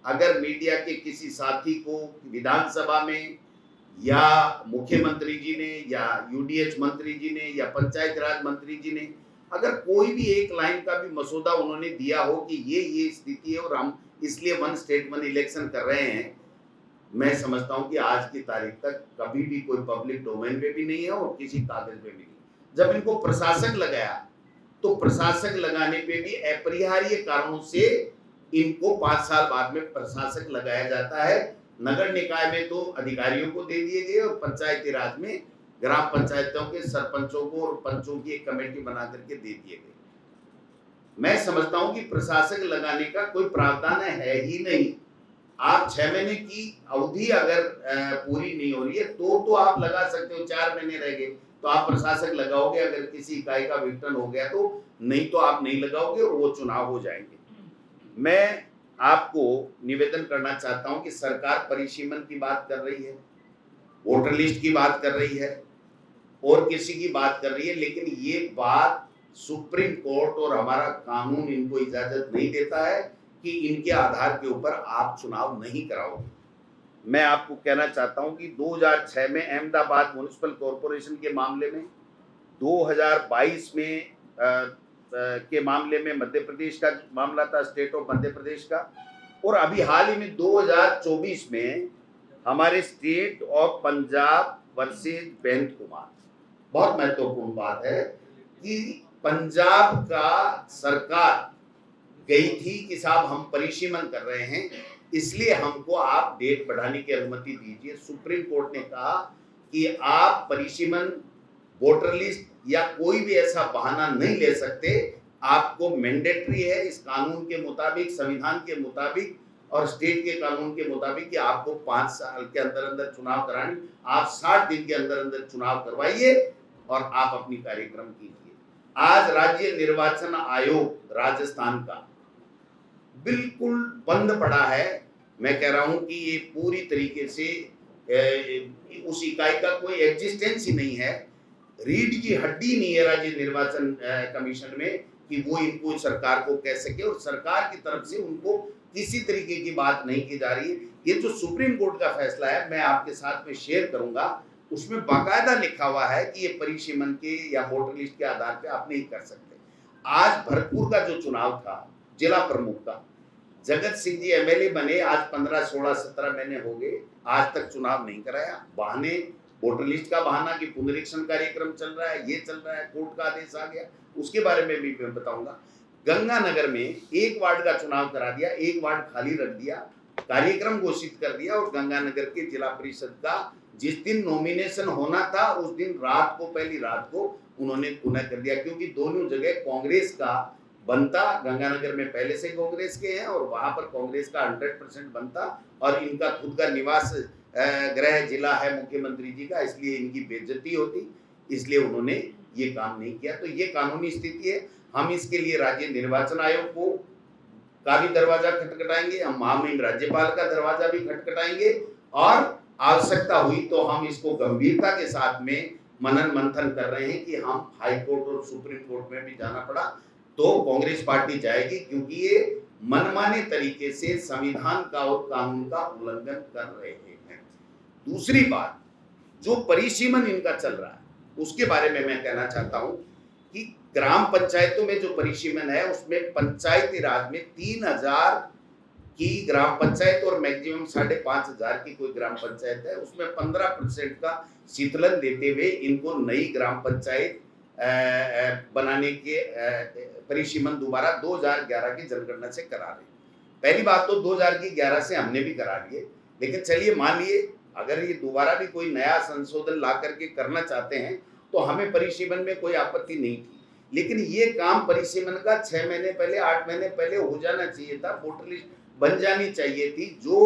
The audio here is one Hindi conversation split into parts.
अगर मीडिया के किसी साथी को विधानसभा में या मुख्यमंत्री जी ने या यूडीएच मंत्री जी ने या पंचायत राज मंत्री जी ने अगर कोई भी एक लाइन का भी मसौदा उन्होंने दिया हो कि ये स्थिति है और हम इसलिए वन स्टेट वन इलेक्शन कर रहे हैं, मैं समझता हूं कि आज की तारीख तक कभी भी कोई पब्लिक डोमेन में भी नहीं है और किसी कागज में भी नहीं। जब इनको प्रशासक लगाया तो प्रशासक लगाने पे भी अपरिहार्य कारणों से इनको 5 साल बाद में प्रशासक लगाया जाता है। नगर निकाय में तो अधिकारियों को दे दिए गए और पंचायती राज में ग्राम पंचायतों के सरपंचों को और पंचों की एक कमेटी बना करके दे दिए गए। मैं समझता हूं कि प्रशासक लगाने का कोई प्रावधान है ही नहीं। आप 6 महीने की अवधि अगर पूरी नहीं हो रही है तो आप लगा सकते हो। 4 महीने रह गए तो आप प्रशासक लगाओगे अगर किसी इकाई का विघटन हो गया तो, नहीं तो आप नहीं लगाओगे और वो चुनाव हो जाएंगे। मैं आपको निवेदन करना चाहता हूं कि सरकार परिसीमन की बात कर रही है, वोटर लिस्ट की बात कर रही है और किसी की बात कर रही है, लेकिन ये बात सुप्रीम कोर्ट और हमारा कानून इनको इजाजत नहीं देता है कि इनके आधार के ऊपर आप चुनाव नहीं कराओगे। मैं आपको कहना चाहता हूं कि 2006 में अहमदाबाद म्युनिसिपल कॉरपोरेशन के मामले में, 2022 में के मामले में मध्य प्रदेश का मामला था, स्टेट ऑफ मध्य प्रदेश का, और अभी हाल ही में 2024 में हमारे स्टेट ऑफ पंजाब वर्सेस बेंत कुमार। बहुत महत्वपूर्ण बात है कि पंजाब का सरकार गई थी कि साहब हम परिसीमन कर रहे हैं, इसलिए हमको आप डेट बढ़ाने की अनुमति दीजिए। सुप्रीम कोर्ट ने कहा कि आप परिसीमन, वोटर लिस्ट या कोई भी ऐसा बहाना नहीं ले सकते, आपको मैंडेटरी है इस कानून के मुताबिक, संविधान के मुताबिक और स्टेट के कानून के मुताबिक कि आपको 5 साल के अंदर अंदर चुनाव कराने, आप 60 दिन के अंदर अंदर चुनाव करवाइए और आप अपनी कार्यक्रम कीजिए। आज राज्य निर्वाचन आयोग राजस्थान का बिल्कुल बंद पड़ा है। मैं कह रहा हूं कि ये पूरी तरीके से उस इकाई का कोई एग्जिस्टेंस ही नहीं है, रीढ़ की हड्डी नहीं है राज्य निर्वाचन कमीशन में कि वो इनको सरकार को कह सके, और सरकार की तरफ से उनको किसी तरीके की बात नहीं की जा रही है। ये जो सुप्रीम कोर्ट का फैसला है मैं आपके साथ में शेयर करूंगा, उसमें बाकायदा लिखा हुआ है कि ये परिसीमन के या वोटर लिस्ट के आधार पे आप नहीं कर सकते। आज भरतपुर का जो चुनाव था जिला प्रमुख का, जगत सिंह जी एमएलए बने, आज 15, 16, 17 महीने हो गए, आज तक चुनाव नहीं कराया। बहाने, वोटर लिस्ट का बहाना कि पुनरीक्षण कार्यक्रम चल रहा है, ये चल रहा है, कोर्ट का आदेश आ गया, उसके बारे में भी मैं बताऊंगा। गंगानगर में एक वार्ड का चुनाव करा दिया, एक वार्ड खाली रख दिया, कार्यक्रम घोषित कर दिया, और गंगानगर के जिला परिषद का जिस दिन नॉमिनेशन होना था उस दिन रात को, पहली रात को उन्होंने पुनः कर दिया, क्योंकि दोनों जगह कांग्रेस का बनता, गंगानगर में पहले से कांग्रेस के हैं और वहां पर कांग्रेस का 100% बनता, और इनका खुद का निवास गृह जिला है मुख्यमंत्री जी का, इसलिए इनकी बेइज्जती होती, इसलिए उन्होंने ये काम नहीं किया। तो ये कानूनी स्थिति है। हम इसके लिए राज्य निर्वाचन आयोग को का भी दरवाजा खटखटाएंगे, हम महामहिम राज्यपाल का दरवाजा भी खटखटाएंगे, और आवश्यकता हुई तो हम इसको गंभीरता के साथ में मनन मंथन कर रहे हैं कि हम हाई कोर्ट और सुप्रीम कोर्ट में भी जाना पड़ा तो कांग्रेस पार्टी जाएगी, क्योंकि ये मनमाने तरीके से संविधान का और कानून का उल्लंघन कर रहे हैं। दूसरी बात, जो परिसीमन इनका चल रहा है उसके बारे में मैं कहना चाहता हूं कि ग्राम पंचायतों में जो परिसीमन है उसमें पंचायती राज में 3000 की ग्राम पंचायत और मैक्सिमम 5500 की कोई ग्राम पंचायत है, उसमें 15% का शीतलन देते हुए इनको नई ग्राम पंचायत बनाने के परिसीमन दोबारा 2011 की जनगणना से करा रहे। पहली बात तो 2011 से हमने भी करा लिए, लेकिन चलिए मान लिए अगर ये दोबारा भी कोई नया संशोधन ला करके करना चाहते हैं तो हमें परिसीमन में कोई आपत्ति नहीं थी, लेकिन ये काम परिसीमन का 6 महीने पहले, 8 महीने पहले हो जाना चाहिए था, वोटर लिस्ट बन जानी चाहिए थी। जो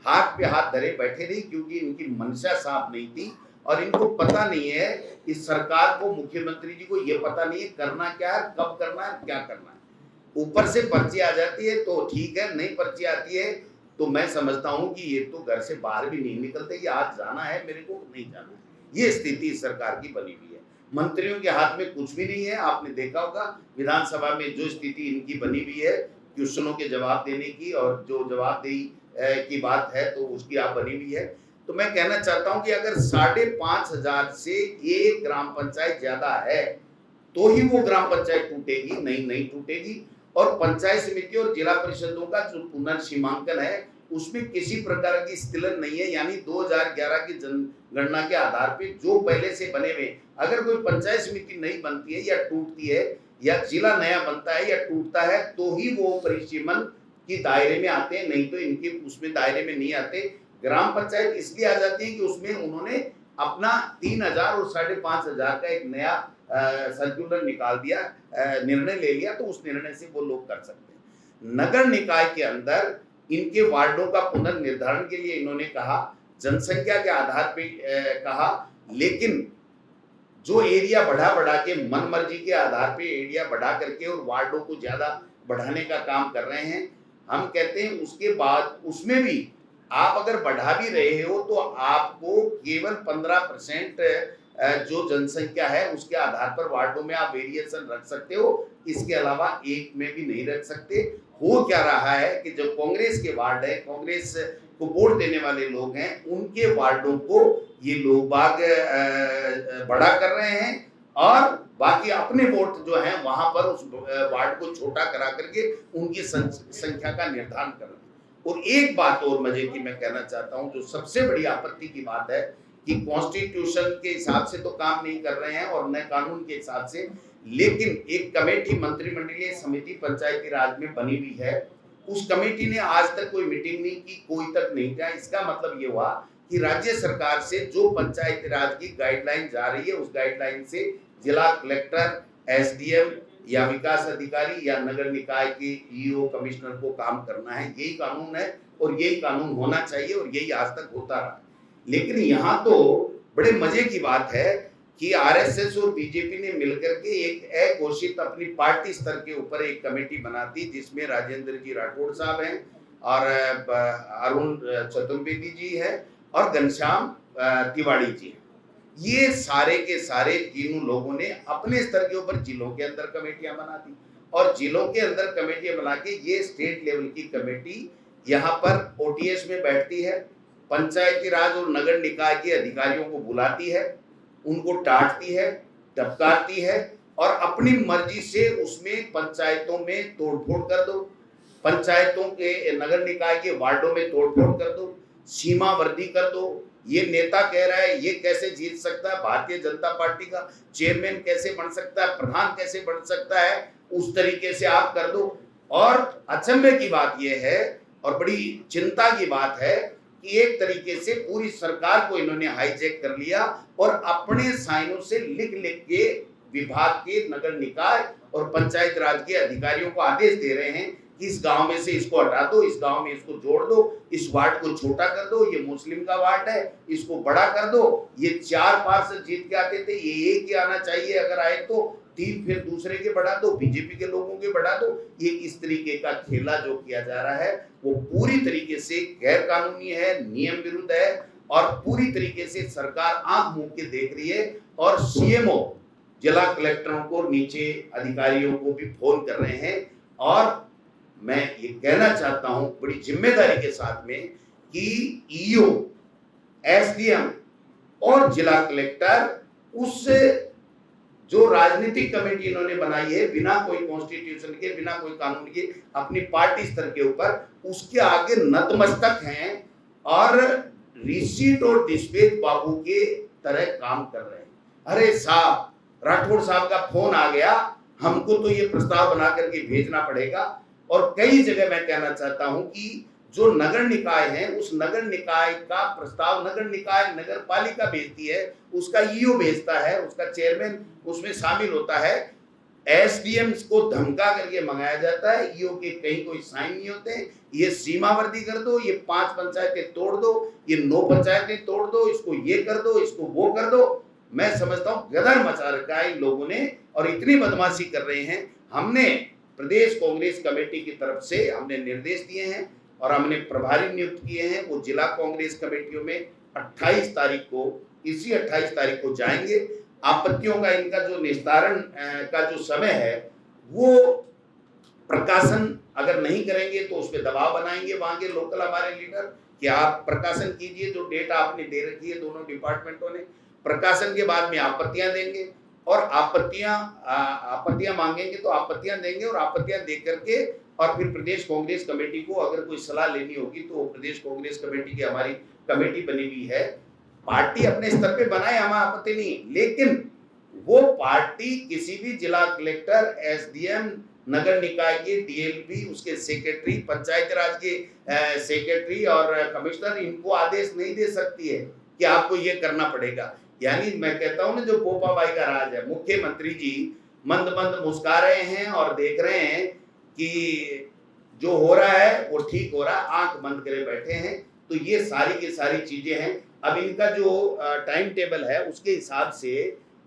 हाथ पे हाथ धरे बैठे नहीं, क्योंकि इनकी मंशा साफ नहीं थी और इनको पता नहीं है, इस सरकार को, मुख्यमंत्री जी को ये पता नहीं है करना क्या है, कब करना है, क्या करना है। ऊपर से पर्ची आ जाती है तो ठीक है, नहीं पर्ची आती है तो मैं समझता हूं कि ये तो घर से बाहर भी नहीं निकलते कि आज जाना है मेरे को, नहीं जाना है। ये स्थिति सरकार की बनी हुई है, मंत्रियों के हाथ में कुछ भी नहीं है। आपने देखा होगा विधानसभा में जो स्थिति इनकी बनी हुई है क्वेश्चनों के जवाब देने की, और जो जवाबदेही की बात है तो उसकी आप बनी हुई है। तो मैं कहना चाहता हूं कि अगर 5,500 से एक ग्राम पंचायत ज्यादा है तो ही वो ग्राम पंचायत टूटेगी, नहीं टूटेगी। और पंचायत समिति और जिला परिषदों का जो पुनर्सीमांकन है उसमें किसी प्रकार की स्खलन नहीं है। यानी 2011 की जनगणना के आधार पे जो पहले से बने हुए, अगर कोई पंचायत समिति नहीं बनती है या टूटती है या जिला नया बनता है या टूटता है तो ही वो परिसीमन की दायरे में आते हैं, नहीं तो इनके उसमें दायरे में नहीं आते। ग्राम पंचायत इसलिए आ जाती है कि उसमें उन्होंने अपना 3,000 और 5,500 का एक नया सर्कुलर निकाल दिया, निर्णय ले लिया, तो उस निर्णय से वो लोग कर सकते हैं। नगर निकाय के अंदर इनके वार्डों का पुनर्निर्धारण के लिए इन्होंने कहा, जनसंख्या के आधार पे कहा, लेकिन जो एरिया बढ़ा के मन मर्जी के आधार पे एरिया बढ़ा करके और वार्डों को ज्यादा बढ़ाने का काम कर रहे हैं। हम कहते हैं उसके बाद उसमें भी आप अगर बढ़ा भी रहे हो तो आपको केवल 15% जो जनसंख्या है उसके आधार पर वार्डों में आप वेरिएशन रख सकते हो, इसके अलावा एक में भी नहीं रख सकते। हो क्या रहा है कि जो कांग्रेस के वार्ड है, कांग्रेस को वोट देने वाले लोग हैं, उनके वार्डों को ये लोग बाग बड़ा कर रहे हैं और बाकी अपने वोट जो है वहां पर उस वार्ड को छोटा करा करके उनकी संख्या का निर्धारण कर रहे हैं। और एक बात और मजे की मैं कहना चाहता हूं, जो सबसे बड़ी आपत्ति की बात है कि कॉन्स्टिट्यूशन के हिसाब से तो काम नहीं कर रहे हैं और न कानून के हिसाब से, लेकिन एक कमेटी मंत्रिमंडलीय समिति पंचायती राज में बनी हुई है, उस कमेटी ने आज तक कोई मीटिंग नहीं की, कोई तक नहीं किया। इसका मतलब ये हुआ कि राज्य सरकार से जो पंचायती राज की गाइडलाइन जा रही है उस गाइडलाइन से जिला कलेक्टर, एसडीएम या विकास अधिकारी या नगर निकाय के ईओ कमिश्नर को काम करना है। यही कानून है और यही कानून होना चाहिए और यही आज तक होता रहा। लेकिन यहाँ तो बड़े मजे की बात है कि आरएसएस और बीजेपी ने मिलकर के एक अघोषित अपनी पार्टी स्तर के ऊपर एक कमेटी बना दी, जिसमें राजेंद्र जी राठौड़ साहब हैं और अरुण चतुर्वेदी जी है और घनश्याम तिवाड़ी जी हैं। ये सारे के सारे तीनों लोगों ने अपने स्तर के ऊपर जिलों के अंदर कमेटियां बना दी और जिलों के अंदर कमेटियां बना के ये स्टेट लेवल की कमेटी यहाँ पर ओटीएस में बैठती है, पंचायती राज और नगर निकाय के अधिकारियों को बुलाती है, उनको डांटती है, धमकाती है और अपनी मर्जी से उसमें पंचायतों में तोड़फोड़ कर दो, पंचायतों के नगर निकाय के वार्डों में तोड़फोड़ कर दो, सीमा वर्दी कर दो। ये नेता कह रहा है ये कैसे जीत सकता है, भारतीय जनता पार्टी का चेयरमैन कैसे बन सकता है, प्रधान कैसे बन सकता है, उस तरीके से आप कर दो। और अचंभे की बात यह है और बड़ी चिंता की बात है कि एक तरीके से पूरी सरकार को इन्होंने हाईजैक कर लिया और अपने साइनों से लिख के विभाग के, नगर निकाय और पंचायत राज के अधिकारियों को आदेश दे रहे हैं कि इस गांव में से इसको हटा दो, इस गांव में इसको जोड़ दो, इस वार्ड को छोटा कर दो, ये मुस्लिम का वार्ड है इसको बड़ा कर दो, ये 4 पार्षद जीत के आते थे ये एक ही आना चाहिए, अगर आए तो 3 फिर दूसरे के बढ़ा दो, बीजेपी के लोगों के बढ़ा दो। ये इस तरीके का खेला जो किया जा रहा है वो पूरी तरीके से गैर कानूनी है, नियम विरुद्ध है और पूरी तरीके से सरकार आंख मूंद के देख रही है और सीएमओ जिला कलेक्टरों को, नीचे अधिकारियों को भी फोन कर रहे हैं। और मैं ये कहना चाहता हूं बड़ी जिम्मेदारी के साथ में कि ईओ, एसडीएम और जिला कलेक्टर उस जो राजनीतिक कमेटी इन्होंने बनाई है बिना कोई कॉन्स्टिट्यूशन के, बिना कोई कानून के, अपनी पार्टी स्तर के ऊपर, उसके आगे नतमस्तक हैं और रिसीट और डिस्पेच बाबू के तरह काम कर रहे हैं। अरे साहब, राठौड़ साहब का फोन आ गया, हमको तो ये प्रस्ताव बना करके भेजना पड़ेगा। और कई जगह मैं कहना चाहता हूं कि जो नगर निकाय है उस नगर निकाय का प्रस्ताव नगर निकाय नगर पालिका भेजती है, उसका ईओ भेजता है, उसका चेयरमैन उसमें शामिल होता है, एसडीएम को धमका करके मंगाया जाता है, ईओ के कहीं कोई साइन नहीं होते, ये सीमावर्ती कर दो, ये 5 पंचायतें तोड़ दो, ये 9 पंचायतें तोड़ दो, इसको ये कर दो, इसको वो कर दो। मैं समझता हूँ गदर मचा रखा है इन लोगों ने और इतनी बदमाशी कर रहे हैं। हमने प्रदेश कांग्रेस कमेटी की तरफ से हमने निर्देश दिए हैं और हमने प्रभारी नियुक्त किए हैं, वो जिला कांग्रेस कमेटियों में 28 तारीख को, इसी 28 तारीख को जाएंगे। आपत्तियों का इनका जो निस्तारण का जो समय है वो प्रकाशन अगर नहीं करेंगे तो उस पर दबाव बनाएंगे वहां के लोकल हमारे लीडर कि आप प्रकाशन कीजिए, जो डेट आपने दे रखी है दोनों डिपार्टमेंटों ने। प्रकाशन के बाद में आपत्तियां देंगे और आपत्तियां मांगेंगे तो आपत्तियां देंगे और आपत्तियां दे करके और फिर प्रदेश कांग्रेस कमेटी को अगर कोई सलाह लेनी होगी तो प्रदेश कांग्रेस कमेटी की हमारी कमेटी बनी हुई है, पार्टी अपने स्तर पे बनाए, हमें आपत्ति नहीं, लेकिन वो पार्टी किसी भी जिला कलेक्टर, एसडीएम, नगर निकाय के डीएलपी, उसके सेक्रेटरी, पंचायत राज के सेक्रेटरी और कमिश्नर, इनको आदेश नहीं दे सकती है कि आपको ये करना पड़ेगा। यानी मैं कहता हूं ना, जो पोपाबाई का राज है, मुख्यमंत्री जी मंद मंद मुस्कुरा रहे हैं और देख रहे हैं कि जो हो रहा है वो ठीक हो रहा है, आंख बंद करे बैठे हैं। तो ये सारी की सारी चीजें हैं। अब इनका जो टाइम टेबल है उसके हिसाब से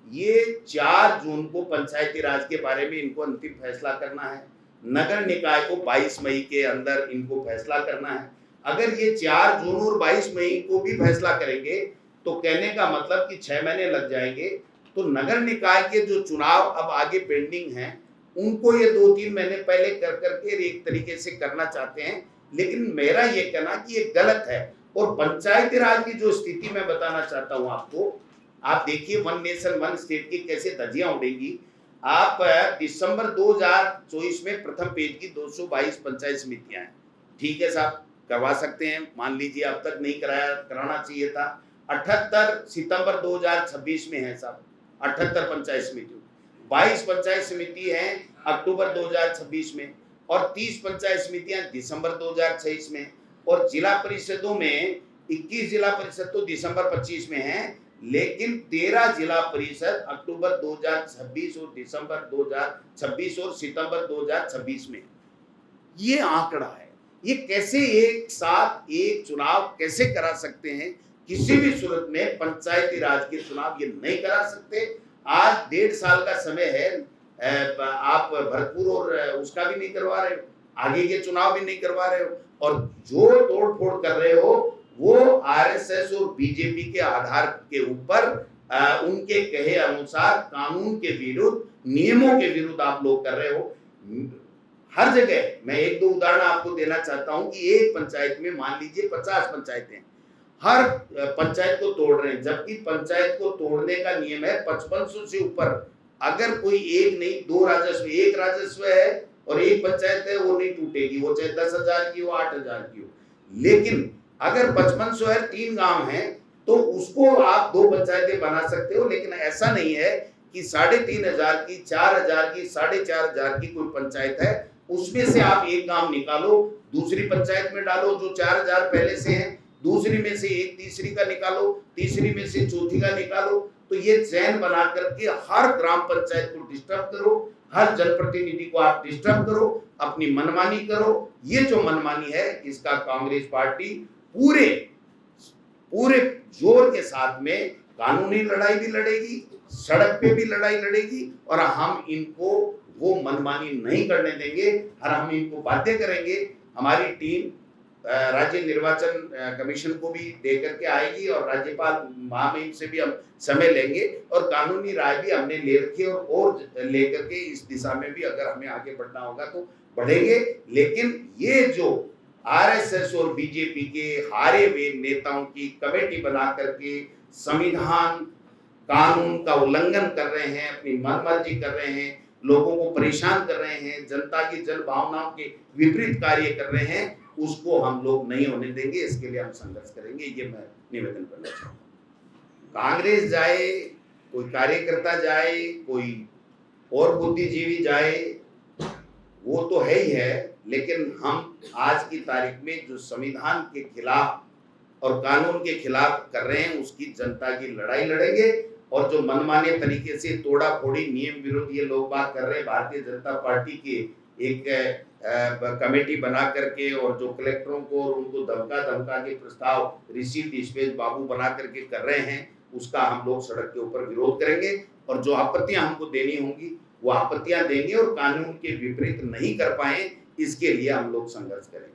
ये 4 जून को पंचायती राज के बारे में इनको अंतिम फैसला करना है, नगर निकाय को 22 मई के अंदर इनको फैसला करना है। अगर ये 4 जून और 22 मई को भी फैसला करेंगे तो कहने का मतलब कि 6 महीने लग जाएंगे। तो नगर निकाय के जो चुनाव अब आगे पेंडिंग हैं उनको ये 2-3 महीने पहले कर करके एक तरीके से करना चाहते हैं, लेकिन मेरा ये कहना कि ये गलत है। और पंचायती राज की जो स्थिति मैं बताना चाहता हूं आपको, आप देखिए वन नेशन वन स्टेट की कैसे धज्जियां उड़ेंगी। आप दिसंबर 2024 में प्रथम पेज की 222 पंचायत समितियां हैं, ठीक है साहब, करवा सकते हैं, मान लीजिए अब तक नहीं कराना चाहिए था। 78 सितंबर 2026 में है साहब, 78 पंचायत समिति, 22 पंचायत समिति हैं अक्टूबर 2026 में और 30 पंचायत समितियां दिसंबर 2026 में, और जिला परिषदों में 21 जिला परिषद तो दिसंबर 25 में है, लेकिन 13 जिला परिषद अक्टूबर 2026 और दिसंबर 2026 और सितंबर 2026 में। ये आंकड़ा है। ये कैसे एक साथ एक चुनाव कैसे करा सकते हैं? किसी भी सूरत में पंचायती राज के चुनाव ये नहीं करा सकते। आज 1.5 साल का समय है, आप भरतपुर और उसका भी नहीं करवा रहे हो, आगे के चुनाव भी नहीं करवा रहे हो, और जो तोड़ फोड़ कर रहे हो वो आरएसएस और बीजेपी के आधार के ऊपर उनके कहे अनुसार कानून के विरुद्ध, नियमों के विरुद्ध आप लोग कर रहे हो। हर जगह मैं 1-2 उदाहरण आपको देना चाहता हूं कि एक पंचायत में मान लीजिए 50 पंचायतें, हर पंचायत को तोड़ रहे हैं, जबकि पंचायत को तोड़ने का नियम है 5500 से ऊपर। अगर कोई एक नहीं 2 राजस्व, एक राजस्व है और एक पंचायत है, वो नहीं टूटेगी, वो चाहे 10,000 की हो 8,000 की हो। लेकिन अगर 5500 है, 3 गांव हैं, तो उसको आप 2 पंचायतें बना सकते हो। लेकिन ऐसा नहीं है कि 3,500 की, 4,000 की, 4,500 की कोई पंचायत है, उसमें से आप एक गांव निकालो, दूसरी पंचायत में डालो जो 4,000 पहले से है, दूसरी में से एक तीसरी का निकालो, तीसरी में से चौथी का निकालो। तो ये चैन बना करके हर ग्राम पंचायत को डिस्टर्ब करो, हर जनप्रतिनिधि को आप डिस्टर्ब करो, अपनी मनमानी करो। ये जो मनमानी है इसका कांग्रेस पार्टी पूरे जोर के साथ में कानूनी लड़ाई भी लड़ेगी, सड़क पे भी लड़ाई लड़ेगी, और हम इनको वो मनमानी नहीं करने देंगे और हम इनको बाध्य करेंगे। हमारी टीम राज्य निर्वाचन कमीशन को भी दे करके आएगी और राज्यपाल महामहिम से भी हम समय लेंगे, और कानूनी राय भी हमने ले रखी है और लेकर के इस दिशा में भी अगर हमें आगे बढ़ना होगा तो बढ़ेंगे। लेकिन ये जो आरएसएस और बीजेपी के हारे हुए नेताओं की कमेटी बना करके संविधान कानून का उल्लंघन कर रहे हैं, अपनी मनमर्जी कर रहे हैं, लोगों को परेशान कर रहे हैं, जनता की जन भावनाओं के विपरीत कार्य कर रहे हैं, उसको हम लोग नहीं होने देंगे। इसके लिए हम संघर्ष करेंगे, ये मैं निवेदन करना चाहता हूँ। कांग्रेस जाए, कोई कार्यकर्ता जाए, कोई और बुद्धिजीवी जाए, वो तो है ही है, लेकिन हम आज की तारीख में जो संविधान के खिलाफ और कानून के खिलाफ कर रहे हैं उसकी जनता की लड़ाई लड़ेंगे। और जो मनमाने तरीके से तोड़ा फोड़ी नियम विरोध ये लोग बात कर रहे हैं, भारतीय जनता पार्टी की एक कमेटी बना करके और जो कलेक्टरों को और उनको धमका के प्रस्ताव ऋषि डिस्पेच बाबू बना करके कर रहे हैं, उसका हम लोग सड़क के ऊपर विरोध करेंगे। और जो आपत्तियां हमको देनी होंगी वो आपत्तियां देंगे, और कानून के विपरीत नहीं कर पाए इसके लिए हम लोग संघर्ष करेंगे।